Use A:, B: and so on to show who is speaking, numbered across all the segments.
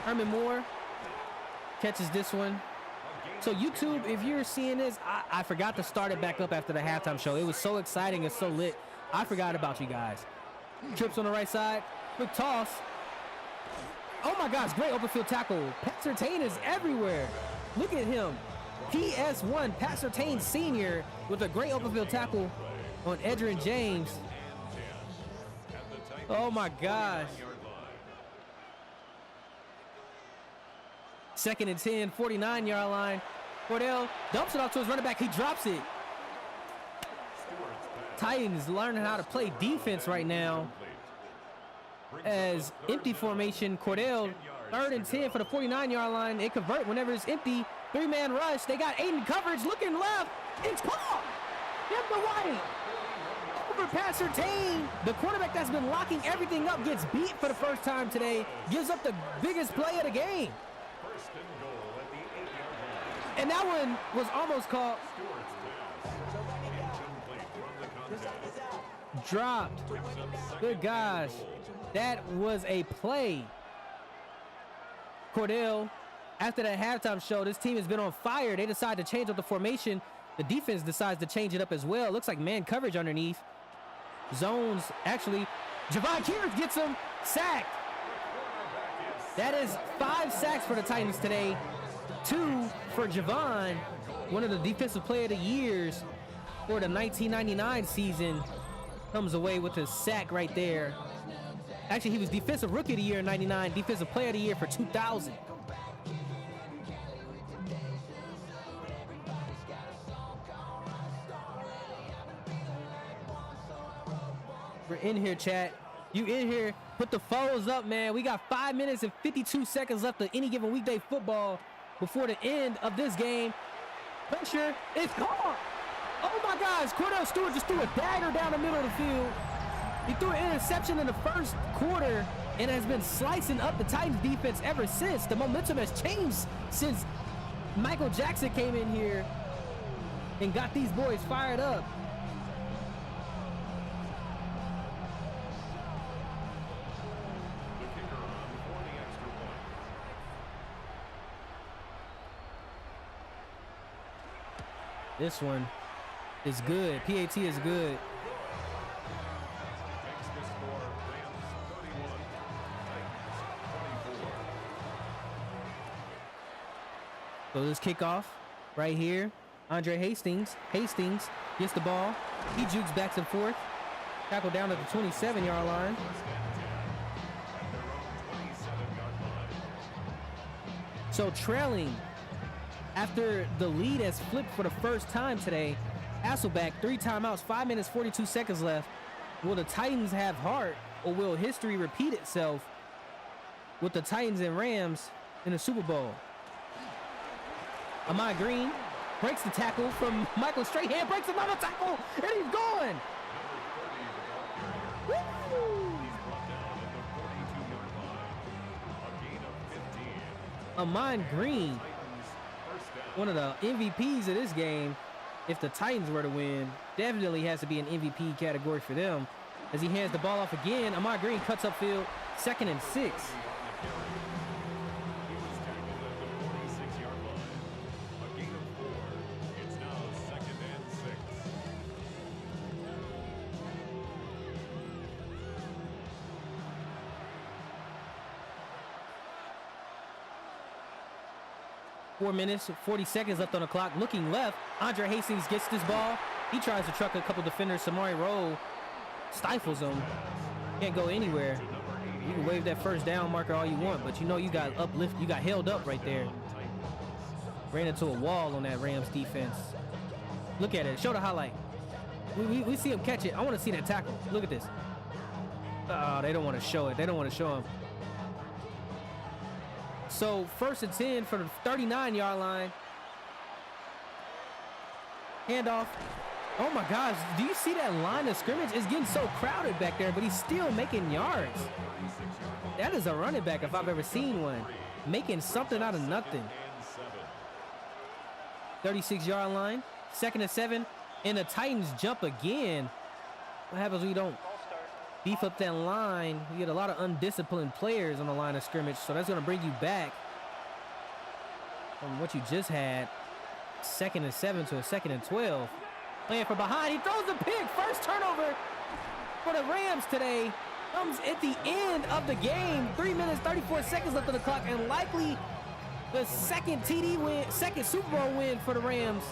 A: Herman Moore catches this one. So YouTube, if you're seeing this, I forgot to start it back up after the halftime show. It was so exciting and so lit. I forgot about you guys. Trips on the right side. Quick toss. Oh my gosh, great open field tackle. Pat Surtain is everywhere. Look at him. PS1, Pat Surtain Sr. with a great open field tackle on Edgerrin James. Oh my gosh. 2nd and 10, 49-yard line. Kordell dumps it off to his running back. He drops it. Titans learning how to play defense right now. As empty formation, Kordell, 3rd and 10 for the 49-yard line. They convert whenever it's empty. 3-man rush. They got Aiden coverage. Looking left. It's caught. Get the right. Over Pat Surtain. The quarterback that's been locking everything up gets beat for the first time today. Gives up the biggest play of the game. And that one was almost caught. Dropped. Good gosh. That was a play. Kordell, after that halftime show, this team has been on fire. They decide to change up the formation. The defense decides to change it up as well. Looks like man coverage underneath. Zones, actually. Jevon Kearse gets him sacked. That is 5 sacks for the Titans today. 2 for Jevon, one of the defensive player of the years for the 1999 season. Comes away with a sack right there. Actually, he was defensive rookie of the year in 99, defensive player of the year for 2000. We're in here, chat. You in here, put the photos up, man. We got 5 minutes and 52 seconds left of any given weekday football before the end of this game. Pressure is caught. Oh my gosh, Kordell Stewart just threw a dagger down the middle of the field. He threw an interception in the first quarter and has been slicing up the Titans defense ever since. The momentum has changed since Michael Jackson came in here and got these boys fired up. This one is good. PAT is good. So this kickoff right here. Andre Hastings gets the ball. He jukes back and forth. Tackle down at the 27-yard line. So trailing after the lead has flipped for the first time today. Hasselbeck, 3 timeouts, 5 minutes, 42 seconds left. Will the Titans have heart, or will history repeat itself with the Titans and Rams in the Super Bowl? Emmitt Green breaks the tackle from Michael Strahan, breaks another tackle, and he's gone. Woo! Emmitt Green, one of the MVPs of this game. If the Titans were to win, definitely has to be an MVP category for them. As he hands the ball off again, Emmitt Green cuts upfield, 2nd and 6. Four minutes, 40 seconds left on the clock. Looking left, Andre Hastings gets this ball. He tries to truck a couple defenders. Samari Rowe stifles him. Can't go anywhere. You can wave that first down marker all you want, but you know you got uplift. You got held up right there. Ran into a wall on that Rams defense. Look at it. Show the highlight. We see him catch it. I want to see that tackle. Look at this. Oh, they don't want to show it. They don't want to show him. So 1st and 10 for the 39-yard line. Handoff. Oh my gosh, do you see that line of scrimmage? It's getting so crowded back there, but he's still making yards. That is a running back if I've ever seen one. Making something out of nothing. 36-yard line. 2nd and 7. And the Titans jump again. What happens when you don't beef up that line. You get a lot of undisciplined players on the line of scrimmage, so that's going to bring you back from what you just had. 2nd and 7 to a 2nd and 12. Playing from behind. He throws the pick. First turnover for the Rams today comes at the end of the game. 3 minutes, 34 seconds left on the clock, and likely the second TD win, second Super Bowl win for the Rams.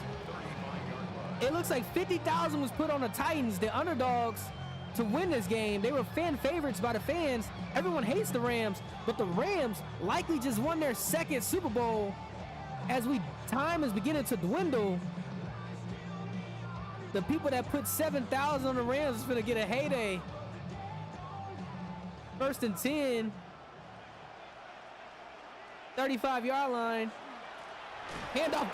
A: It looks like 50,000 was put on the Titans, the underdogs, to win this game. They were fan favorites by the fans. Everyone hates the Rams, but the Rams likely just won their second Super Bowl. As time is beginning to dwindle, the people that put 7,000 on the Rams is going to get a heyday. 1st and 10. 35-yard line. Handoff.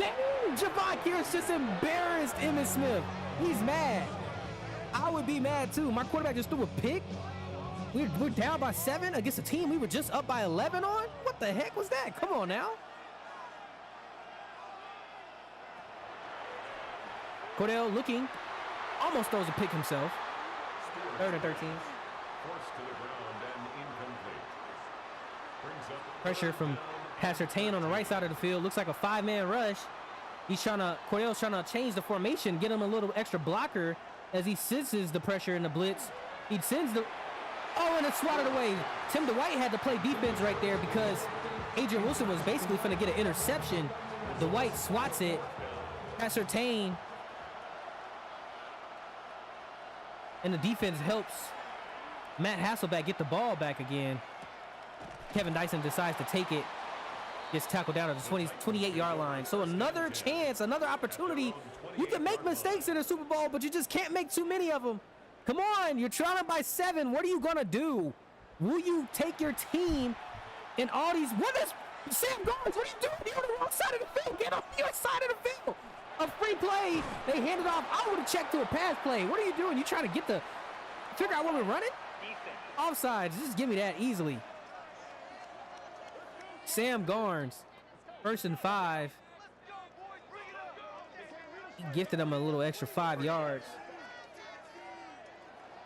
A: Jevon Kearse just embarrassed Emmitt Smith. He's mad. I would be mad too. My quarterback just threw a pick. We're down by 7 against a team we were just up by 11 on? What the heck was that? Come on now. Kordell looking. Almost throws a pick himself. 3rd and 13. Pressure from Hasselbeck on the right side of the field. Looks like a 5-man rush. Kordell's trying to change the formation, get him a little extra blocker as he senses the pressure in the blitz. He sends the, and it's swatted away. Tim Dwight had to play defense right there because Adrian Wilson was basically finna get an interception. Dwight swats it. Hasselbeck. And the defense helps Matt Hasselbeck get the ball back again. Kevin Dyson decides to take it. Gets tackled down at the 28-yard line. So another chance, another opportunity. You can make mistakes in a Super Bowl, but you just can't make too many of them. Come on, you're trailing by 7. What are you going to do? Will you take your team in all these? What is Sam Garnes? What are you doing? You're on the wrong side of the field. Get on your side of the field. A free play. They hand it off. I would have checked to a pass play. What are you doing? You trying to figure out what we're running? Offsides. Just give me that easily. Sam Garnes, 1st and 5. He gifted him a little extra 5 yards.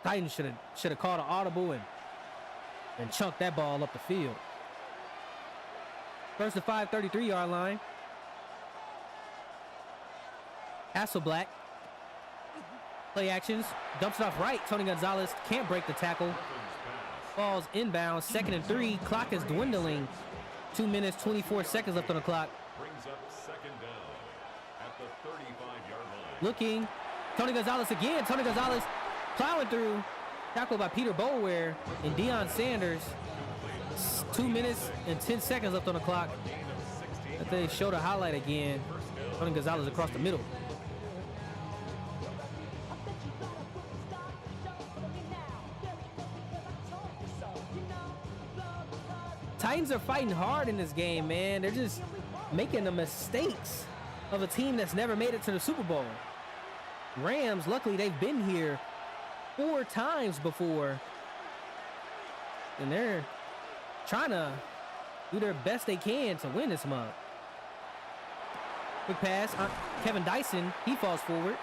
A: Titans should have called an audible and chunked that ball up the field. 1st and 5, 33-yard line. Hasselbeck. Play actions. Dumps it off right. Tony Gonzalez can't break the tackle. Falls inbound. 2nd and 3. Clock is dwindling. 2 minutes, 24 seconds left on the clock. Brings up 2nd down at the 35-yard line. Looking. Tony Gonzalez again. Tony Gonzalez plowing through. Tackled by Peter Boulware and Deion Sanders. 2 minutes and 10 seconds left on the clock. If they show the highlight again. Tony Gonzalez across the middle. Titans are fighting hard in this game, man. They're just making the mistakes of a team that's never made it to the Super Bowl. Rams, luckily, they've been here 4 times before. And they're trying to do their best they can to win this month. Quick pass. Kevin Dyson, he falls forward.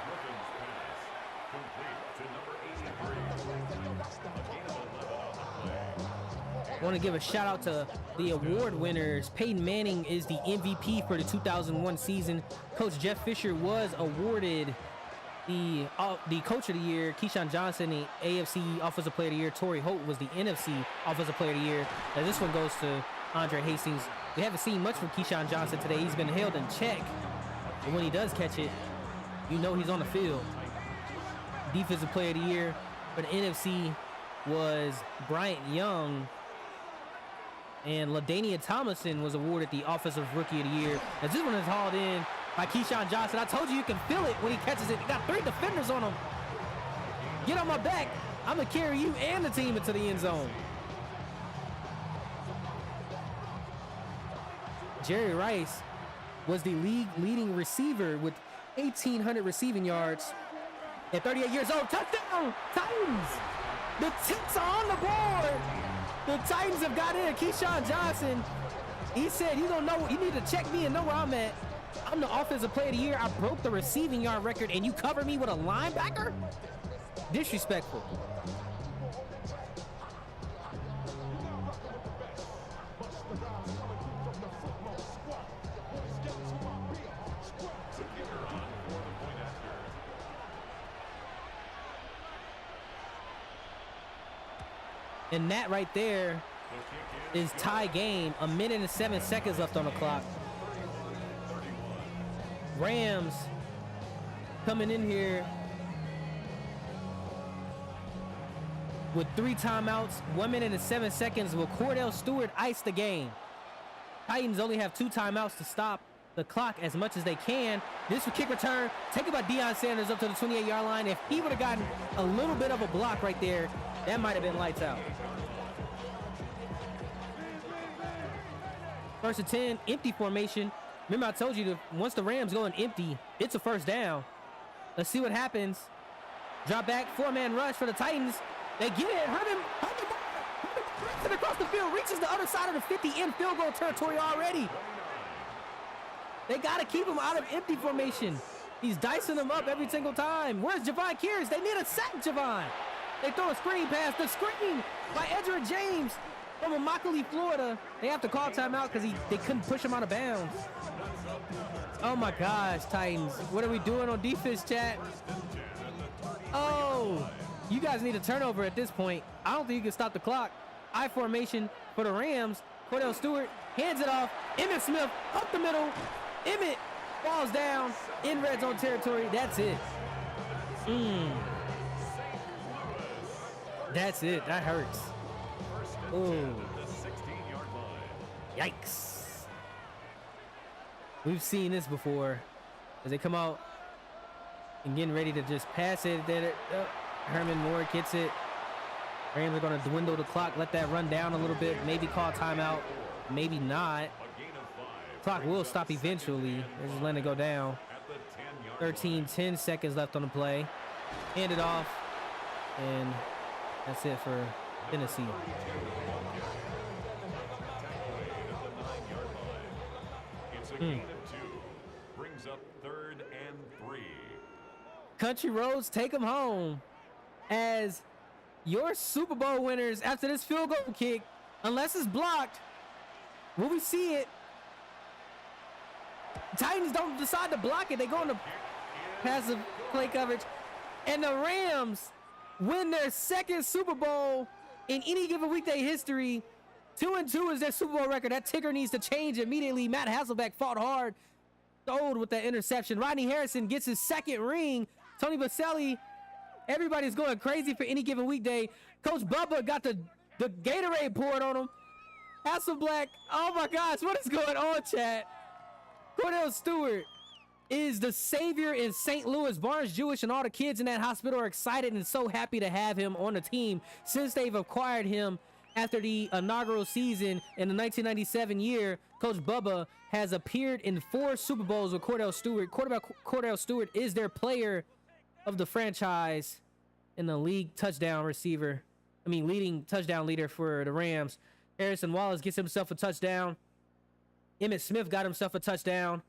A: I want to give a shout out to the award winners. Peyton Manning is the MVP for the 2001 season. Coach Jeff Fisher was awarded the Coach of the Year. Keyshawn Johnson, the AFC Offensive Player of the Year. Torrey Holt was the NFC Offensive Player of the Year. Now this one goes to Andre Hastings. We haven't seen much from Keyshawn Johnson today. He's been held in check. And when he does catch it, you know he's on the field. Defensive Player of the Year for the NFC was Bryant Young. And LaDainian Tomlinson was awarded the Offensive Rookie of the Year. As this one is hauled in by Keyshawn Johnson. I told you can feel it when he catches it. He got 3 defenders on him. Get on my back. I'm going to carry you and the team into the end zone. Jerry Rice was the league leading receiver with 1,800 receiving yards. At 38 years old, touchdown, Titans. The Tips are on the board. The Titans have got in. Keyshawn Johnson, he said, you don't know, you need to check me and know where I'm at. I'm the Offensive Player of the Year. I broke the receiving yard record, and you cover me with a linebacker? Disrespectful. And that right there is tie game. 1 minute and 7 seconds left on the clock. Rams coming in here with 3 timeouts, 1 minute and 7 seconds. Will Kordell Stewart ice the game? Titans only have 2 timeouts to stop the clock as much as they can. This kick return taken by Deion Sanders up to the 28-yard line. If he would have gotten a little bit of a block right there, that might have been lights out. 1st and 10, empty formation. Remember I told you that once the Rams go in empty, it's a first down. Let's see what happens. Drop back, 4-man rush for the Titans. They get it. Herman across the field, reaches the other side of the 50 in field goal territory already. They got to keep him out of empty formation. He's dicing them up every single time. Where's Jevon Kearse? They need a sack, Jevon. They throw a screen pass. The screen by Edgerrin James from Immokalee, Florida. They have to call timeout because they couldn't push him out of bounds. Oh my gosh, Titans. What are we doing on defense, chat? Oh, you guys need a turnover at this point. I don't think you can stop the clock. I formation for the Rams. Kordell Stewart hands it off. Emmitt Smith up the middle. Emmitt falls down in red zone territory. That's it. That's it. That hurts. Ooh. Yikes. We've seen this before. As they come out and getting ready to just pass it. Herman Moore gets it. Rams are going to dwindle the clock, let that run down a little bit, maybe call timeout, maybe not. Clock will stop eventually. They're just letting it go down. 10 seconds left on the play. Hand it off, and that's it for Tennessee.
B: Brings up 3rd and 3.
A: Country Roads take them home as your Super Bowl winners after this field goal kick, unless it's blocked. Will we see it? Titans don't decide to block it. They go into passive play coverage. And the Rams win their 2nd Super Bowl in any given weekday history. 2-2 is their Super Bowl record. That ticker needs to change immediately. Matt Hasselbeck fought hard. Sold with that interception. Rodney Harrison gets his 2nd ring. Tony Baselli, everybody's going crazy for any given weekday. Coach Bubba got the Gatorade poured on him. Hasselbeck, oh my gosh, what is going on, chat? Kordell Stewart is the savior in St. Louis. Barnes Jewish and all the kids in that hospital are excited and so happy to have him on the team since they've acquired him after the inaugural season in the 1997 year. Coach Bubba has appeared in 4 Super Bowls with Kordell Stewart. Quarterback Kordell Stewart is their player of the franchise and the league leading touchdown leader for the Rams. Harrison Wallace gets himself a touchdown. Emmitt Smith got himself a touchdown.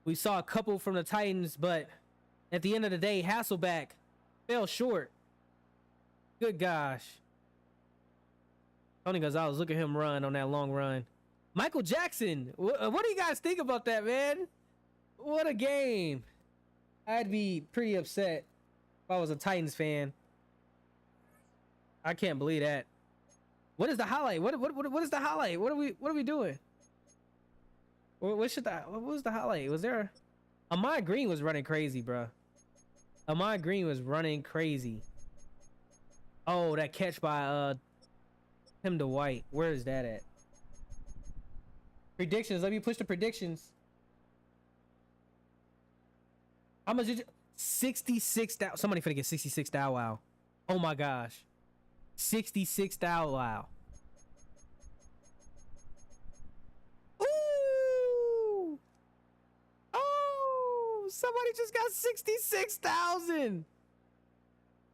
A: We saw a couple from the Titans, but at the end of the day, Hasselbeck fell short. Good gosh. Tony Gonzalez, look at him run on that long run. Michael Jackson, what do you guys think about that, man? What a game. I'd be pretty upset if I was a Titans fan. I can't believe that. What is the highlight? What is the highlight? What are we doing? What was the highlight? Was there Ahmad Green was running crazy, bro. Ahmad Green was running crazy. Oh, that catch by Tim DeWhite. Where is that at? Predictions. Let me push the predictions. How much did you 66,000? Somebody finna get 66,000. Wow. Oh my gosh. 66,000. Wow. Ooh. Oh, somebody just got 66,000.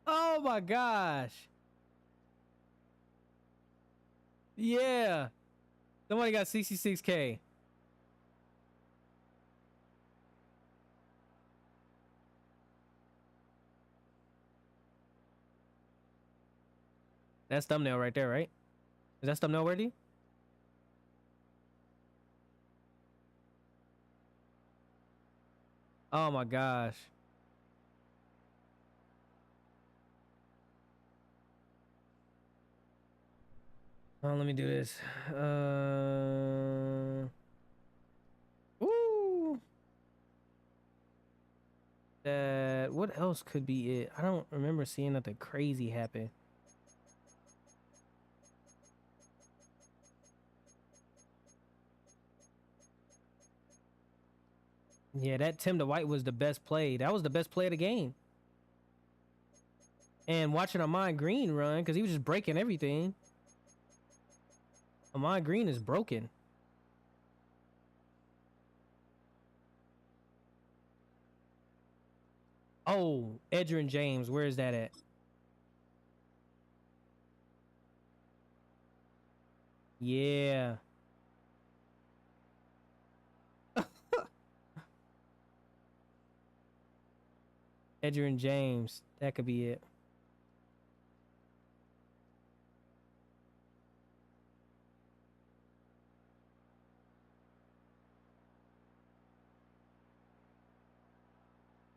A: Oh my gosh. Yeah. Somebody got 66K. That's thumbnail right there, right? Is that thumbnail worthy? Oh my gosh. Oh, let me do this. Ooh. That. What else could be it? I don't remember seeing nothing crazy happen. Yeah, that Tim to White was the best play. That was the best play of the game. And watching Ahman Green run, because he was just breaking everything. Ahman Green is broken. Oh, Edgerrin James, where is that at? Yeah. Edgerrin James, that could be it.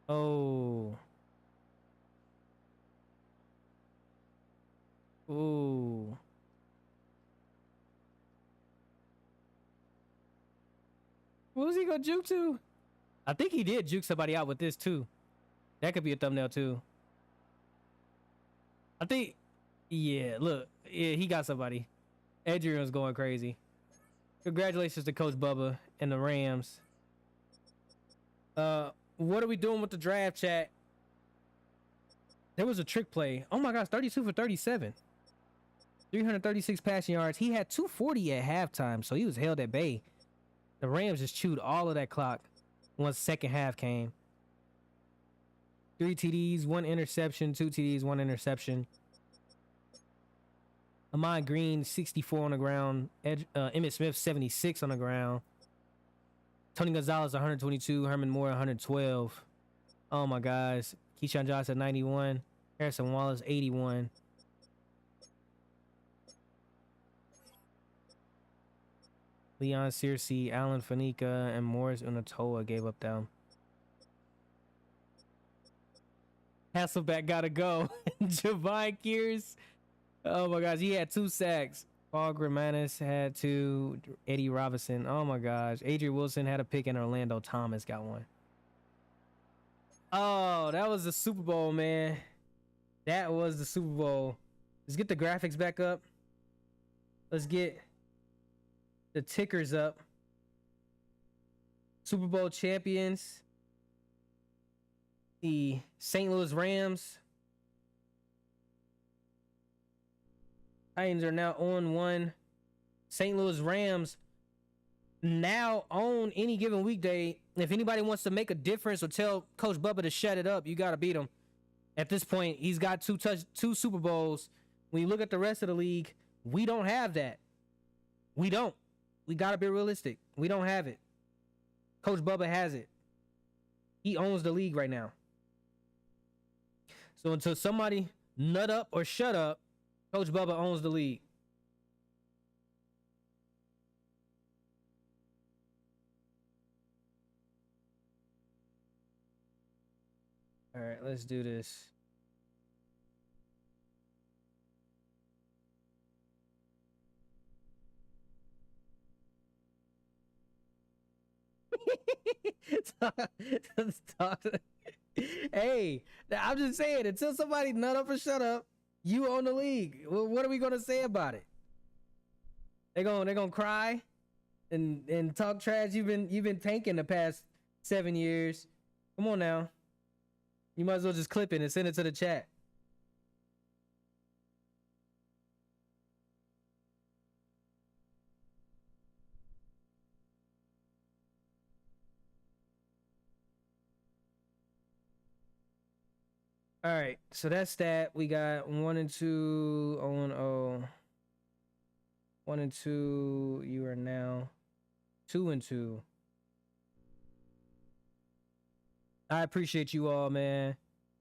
A: Oh. Ooh. What was he gonna juke to? I think he did juke somebody out with this too. That could be a thumbnail too. I think, yeah, look, yeah, he got somebody. Adrian was going crazy. Congratulations to Coach Bubba and the Rams. What are we doing with the draft chat? There was a trick play. Oh my gosh, 32 for 37. 336 passing yards. He had 240 at halftime, so he was held at bay. The Rams just chewed all of that clock once second half came. 3 TDs, 1 interception, 2 TDs, 1 interception. Ahman Green, 64 on the ground. Emmitt Smith, 76 on the ground. Tony Gonzalez, 122. Herman Moore, 112. Oh my gosh. Keyshawn Johnson, 91. Harrison Wallace, 81. Leon Searcy, Alan Faneca, and Morris Unatoa gave up down. Hasselbeck gotta go. Jevon Kearse. Oh my gosh, he had 2 sacks. Paul Grimanis had 2. Eddie Robinson. Oh my gosh. Adrian Wilson had a pick, and Orlando Thomas got 1. Oh, that was the Super Bowl, man. That was the Super Bowl. Let's get the graphics back up. Let's get the tickers up. Super Bowl champions. The St. Louis Rams. Titans are now on 1. St. Louis Rams now own any given weekday. If anybody wants to make a difference or tell Coach Bubba to shut it up, you got to beat him. At this point, he's got 2 Super Bowls. When you look at the rest of the league, we don't have that. We don't. We got to be realistic. We don't have it. Coach Bubba has it. He owns the league right now. So until somebody nut up or shut up, Coach Bubba owns the league. All right, let's do this. Hey, I'm just saying, until somebody nut up or shut up, you own the league. Well, what are we gonna say about it? They're gonna cry and talk trash. You've been tanking the past 7 years. Come on now. You might as well just clip it and send it to the chat. All right, so that's that. We got 1 and 2, 0 and 0. 1 and 2. You are now 2 and 2. I appreciate you all, man.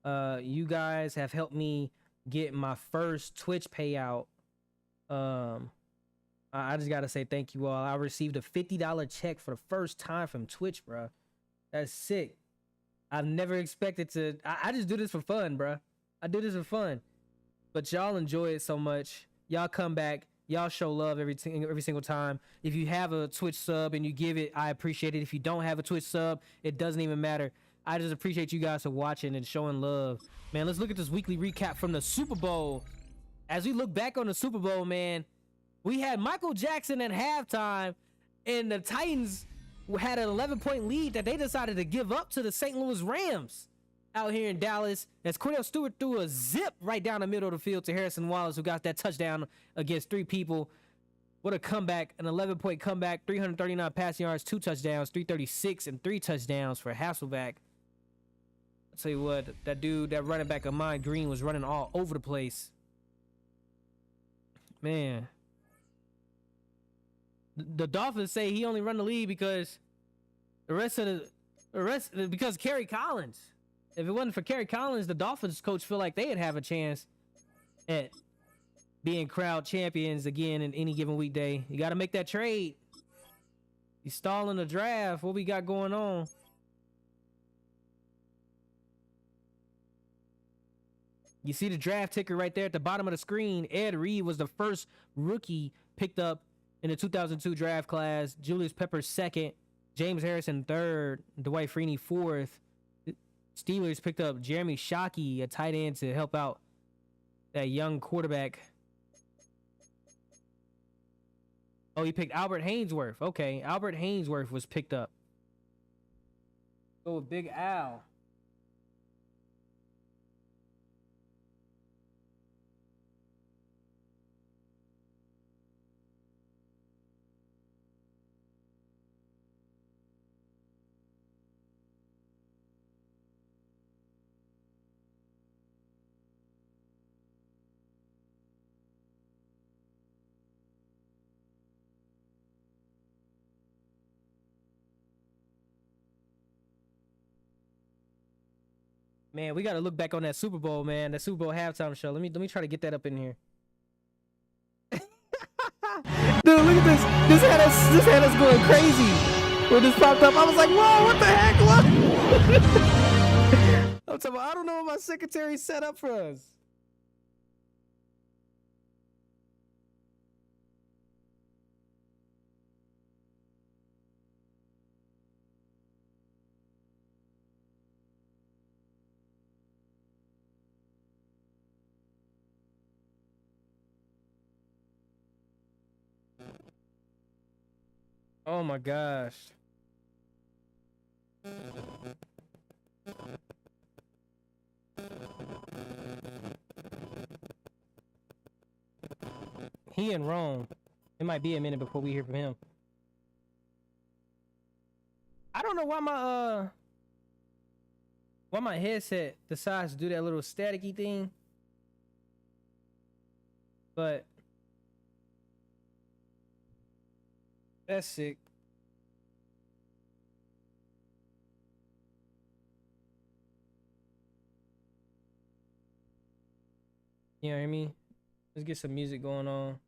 A: You guys have helped me get my first Twitch payout. I just gotta say thank you all. I received a $50 check for the first time from Twitch, bro. That's sick. I've never expected to. I just do this for fun, bro. I do this for fun. But y'all enjoy it so much. Y'all come back. Y'all show love every single time. If you have a Twitch sub and you give it, I appreciate it. If you don't have a Twitch sub, it doesn't even matter. I just appreciate you guys for watching and showing love. Man, let's look at this weekly recap from the Super Bowl. As we look back on the Super Bowl, man, we had Michael Jackson at halftime, and the Titans had an 11-point lead that they decided to give up to the St. Louis Rams out here in Dallas, as Kordell Stewart threw a zip right down the middle of the field to Harrison Wallace, who got that touchdown against 3 people. What a comeback, an 11-point comeback, 339 passing yards, 2 touchdowns, 336 and 3 touchdowns for Hasselbeck. I'll tell you what, that dude, that running back of mine, Green, was running all over the place. Man. The Dolphins say he only run the league because because Kerry Collins. If it wasn't for Kerry Collins, the Dolphins coach feel like they'd have a chance at being crowd champions again in any given weekday. You got to make that trade. He's stalling the draft. What we got going on? You see the draft ticker right there at the bottom of the screen. Ed Reed was the first rookie picked up in the 2002 draft class. Julius Peppers second. James Harrison third. Dwight Freeney fourth. Steelers picked up Jeremy Shockey, a tight end, to help out that young quarterback. Oh, he picked Albert Haynesworth. Okay, Albert Haynesworth was picked up. Go with Big Al. Man, we got to look back on that Super Bowl, man. That Super Bowl halftime show. Let me try to get that up in here. Dude, look at this. This had us going crazy when this popped up. I was like, whoa, what the heck? What? I'm talking about, I don't know what my secretary set up for us. Oh my gosh. He in Rome. It might be a minute before we hear from him. I don't know why my headset decides to do that little staticky thing. But that's sick. You know what I mean? Let's get some music going on.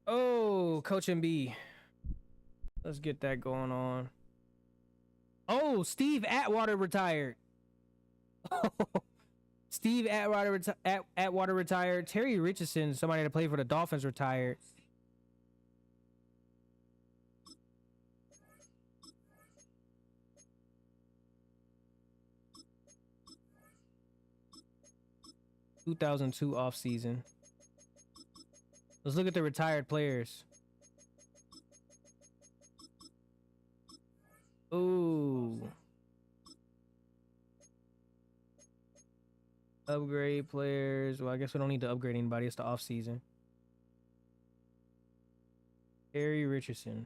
A: Oh, Coach MB. Let's get that going on. Oh, Steve Atwater retired. Steve Atwater retired. Terry Richardson, somebody that played for the Dolphins, retired. (2002) offseason. Let's look at the retired players. Ooh. Upgrade players. Well, I guess we don't need to upgrade anybody. It's the off season. Terry Richardson.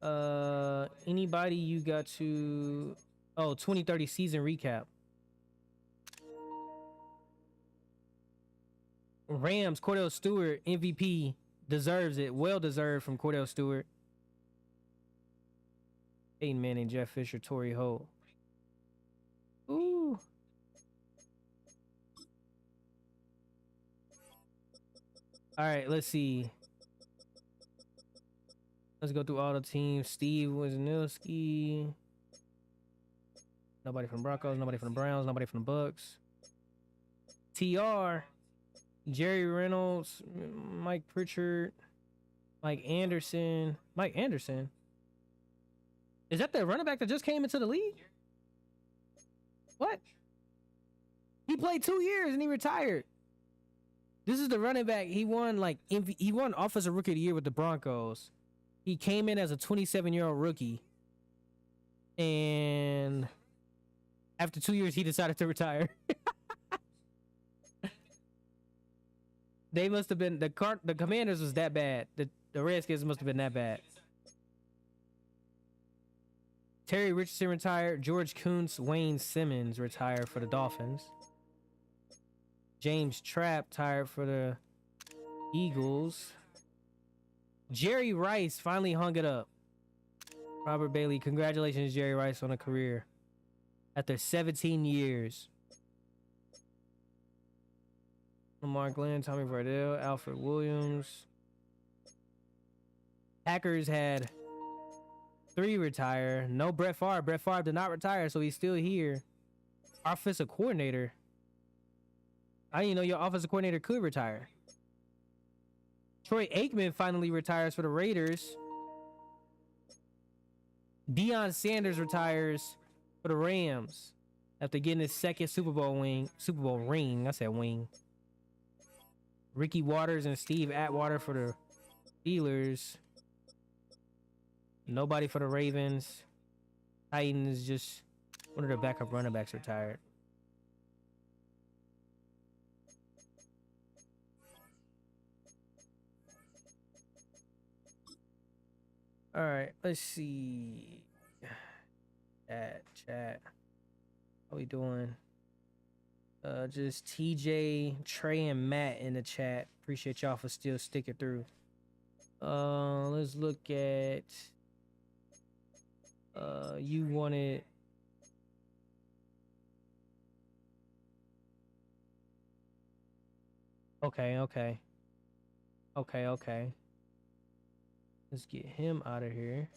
A: Anybody you got to... Oh, 2030 season recap. Rams, Kordell Stewart, MVP. Deserves it. Well deserved from Kordell Stewart. Peyton Manning, Jeff Fisher, Torrey Holt. Ooh. All right, let's see. Let's go through all the teams. Steve Wisniewski. Nobody from the Broncos, nobody from the Browns, nobody from the Bucks. TR, Jerry Reynolds, Mike Pritchard, Mike Anderson. Mike Anderson? Is that the running back that just came into the league? What? He played 2 years and he retired. This is the running back. He won he won Offensive Rookie of the Year with the Broncos. He came in as a 27-year-old rookie. And after 2 years, he decided to retire. They must have been, the Commanders was that bad. The Redskins must have been that bad. Terry Richardson retired. George Kuntz, Wayne Simmons retired for the Dolphins. James Trapp retired for the Eagles. Jerry Rice finally hung it up. Robert Bailey, congratulations, Jerry Rice, on a career after 17 years. Lamar Glenn, Tommy Vardell, Alfred Williams. Packers had 3 retire. No Brett Favre. Brett Favre did not retire, so he's still here. Offensive coordinator. I didn't even know your offensive coordinator could retire. Troy Aikman finally retires for the Raiders. Deion Sanders retires for the Rams after getting his second Super Bowl ring. I said wing. Ricky Waters and Steve Atwater for the Steelers. Nobody for the Ravens. Titans, just one of their backup running backs retired. All right, let's see. Chat. How we doing? Just TJ, Trey, and Matt in the chat. Appreciate y'all for still sticking through. Let's look at. You wanted. Okay. Let's get him out of here.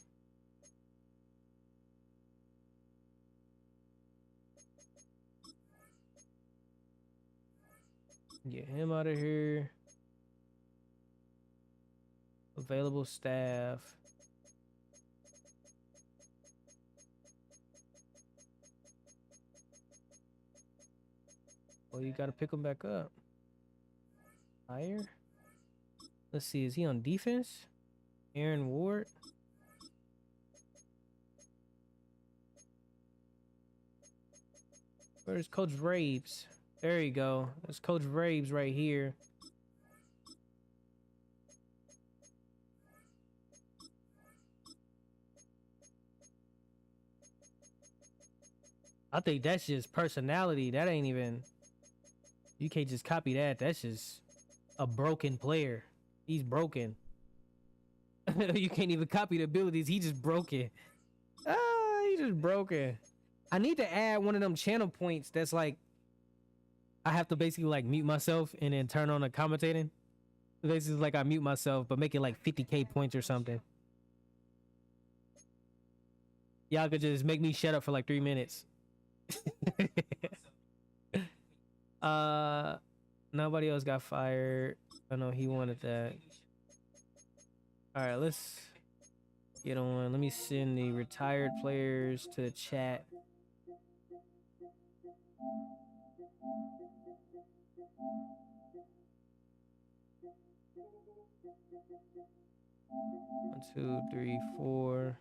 A: Get him out of here. Available staff. Well, you gotta pick him back up. Higher. Let's see, is he on defense? Aaron Ward. Where's Coach Raves? There you go. That's Coach Raves right here. I think that's just personality. That ain't even... You can't just copy that. That's just a broken player. He's broken. You can't even copy the abilities. He just broken. He just broken. I need to add one of them channel points that's like, I have to basically like mute myself and then turn on the commentating. Basically like I mute myself, but make it like 50k points or something. Y'all could just make me shut up for like 3 minutes. Nobody else got fired. I know he wanted that. All right, let's get on. Let me send the retired players to the chat. One, two, three, four.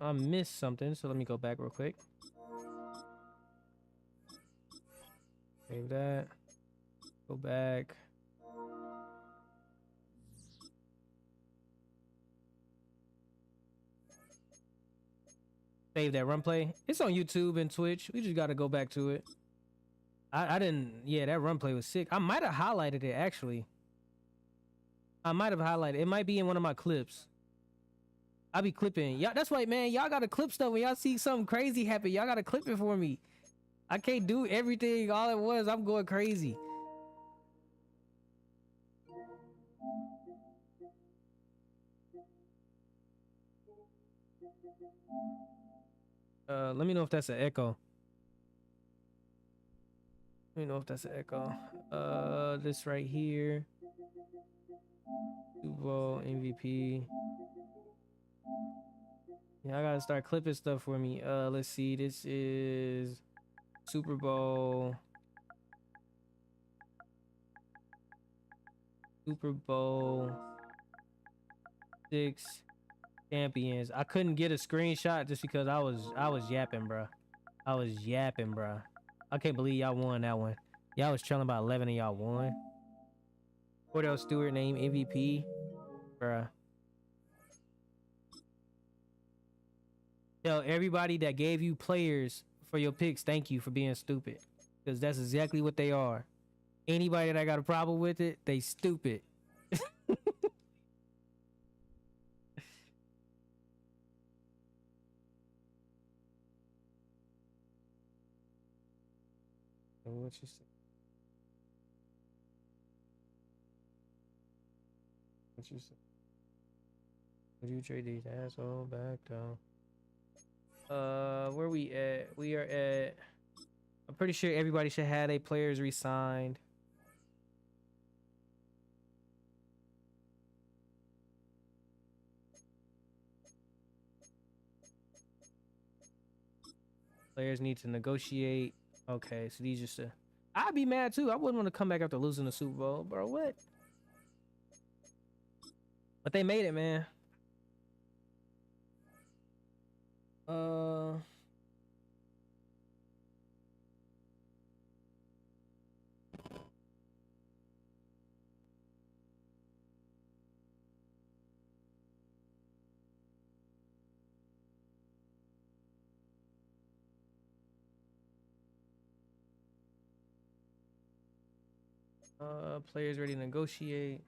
A: I missed something, so let me go back real quick. Save that. Go back. Save that run play. It's on YouTube and Twitch. We just got to go back to it. I didn't... Yeah, that run play was sick. I might have highlighted it, actually. I might have highlighted it. It might be in one of my clips. I be clipping. Y'all, that's why, man. Y'all gotta clip stuff when y'all see something crazy happen. Y'all gotta clip it for me. I can't do everything all at once. I'm going crazy. Let me know if that's an echo. Let me know if that's an echo. This right here. Super Bowl MVP. Yeah, I gotta start clipping stuff for me. Let's see. This is Super Bowl. Super Bowl 6 champions. I couldn't get a screenshot just because I was yapping, bro. I was yapping, bro. I can't believe y'all won that one. Y'all was trailing by 11 and y'all won. Kordell Stewart named MVP, bruh. Tell everybody that gave you players for your picks, thank you for being stupid, because that's exactly what they are. Anybody that got a problem with it, they stupid. What you say? What you say? Would you trade these asshole back down? Where we at? We are at. I'm pretty sure everybody should have their players re-signed. Players need to negotiate. Okay, so these just. I'd be mad too. I wouldn't want to come back after losing the Super Bowl, bro. What? But they made it, man. Players ready to negotiate.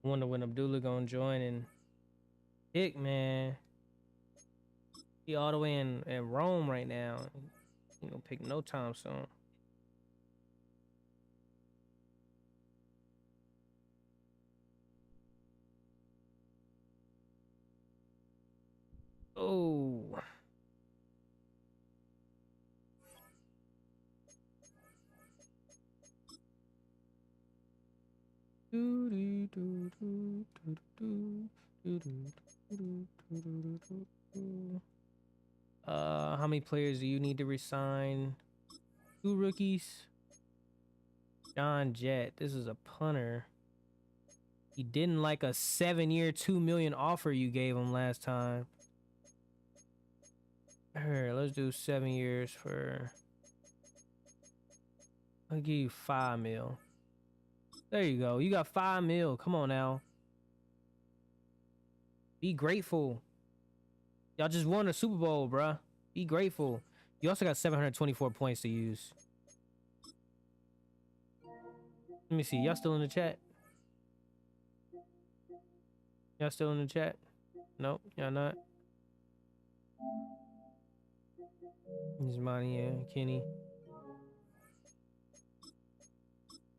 A: Wonder when Abdullah gonna join and pick, man. He all the way in Rome right now. He gonna pick no time soon. Oh. How many players do you need to resign? 2 rookies. John Jett. This is a punter. He didn't like a 7-year, $2 million offer you gave him last time. Here, let's do 7 years for. I'll give you $5 million. There you go. You got $5 million. Come on now. Be grateful. Y'all just won a Super Bowl, bruh. Be grateful. You also got 724 points to use. Let me see. Y'all still in the chat? Y'all still in the chat? Nope, y'all not. This money, yeah, Kenny.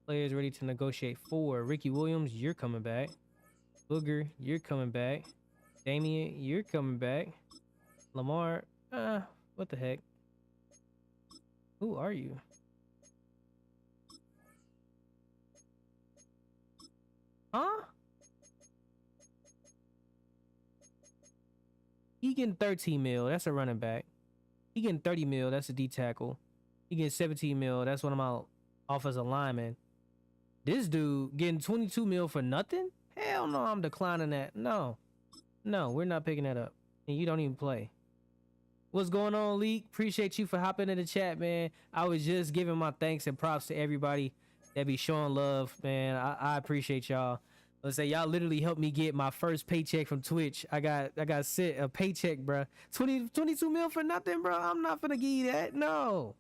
A: Players ready to negotiate 4. Ricky Williams, you're coming back. Booger, you're coming back. Damian, you're coming back. Lamar, what the heck? Who are you? Huh? He getting 13 mil. That's a running back. He getting 30 mil. That's a D tackle. He getting 17 mil. That's what I'm out. Offensive lineman. This dude getting 22 mil for nothing? Hell no, I'm declining that. No, we're not picking that up. And you don't even play. What's going on, Leak? Appreciate you for hopping in the chat, man. I was just giving my thanks and props to everybody that be showing love, man. I appreciate y'all. Let's say y'all literally helped me get my first paycheck from Twitch. I got sent a paycheck, bro. 22 mil for nothing, bro. I'm not gonna give you that. No.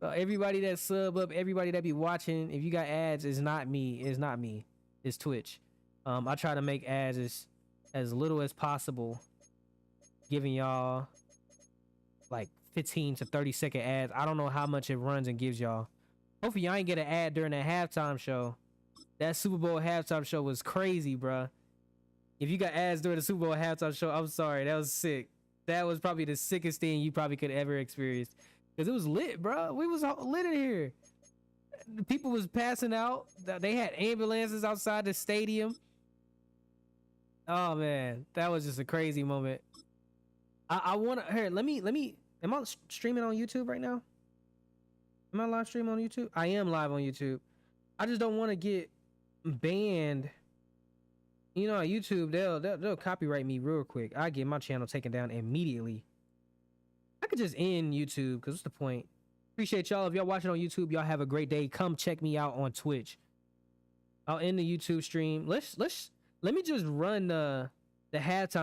A: Everybody that sub up, everybody that be watching, if you got ads, it's not me. It's Twitch. I try to make ads as little as possible, giving y'all like 15 to 30-second ads. I don't know how much it runs and gives y'all. Hopefully y'all ain't get an ad during that halftime show. That Super Bowl halftime show was crazy, bruh. If you got ads during the Super Bowl halftime show, I'm sorry. That was sick. That was probably the sickest thing you probably could ever experience. Because it was lit, bruh. We was lit in here. The people was passing out. They had ambulances outside the stadium. Oh, man. That was just a crazy moment. I want to... Here, let me... Am I streaming on YouTube right now? Am I live streaming on YouTube? I am live on YouTube. I just don't want to get banned. You know, on YouTube, they'll copyright me real quick. I get my channel taken down immediately. I could just end YouTube, because what's the point? Appreciate y'all. If y'all watching on YouTube, y'all have a great day. Come check me out on Twitch. I'll end the YouTube stream. Let me just run the halftime.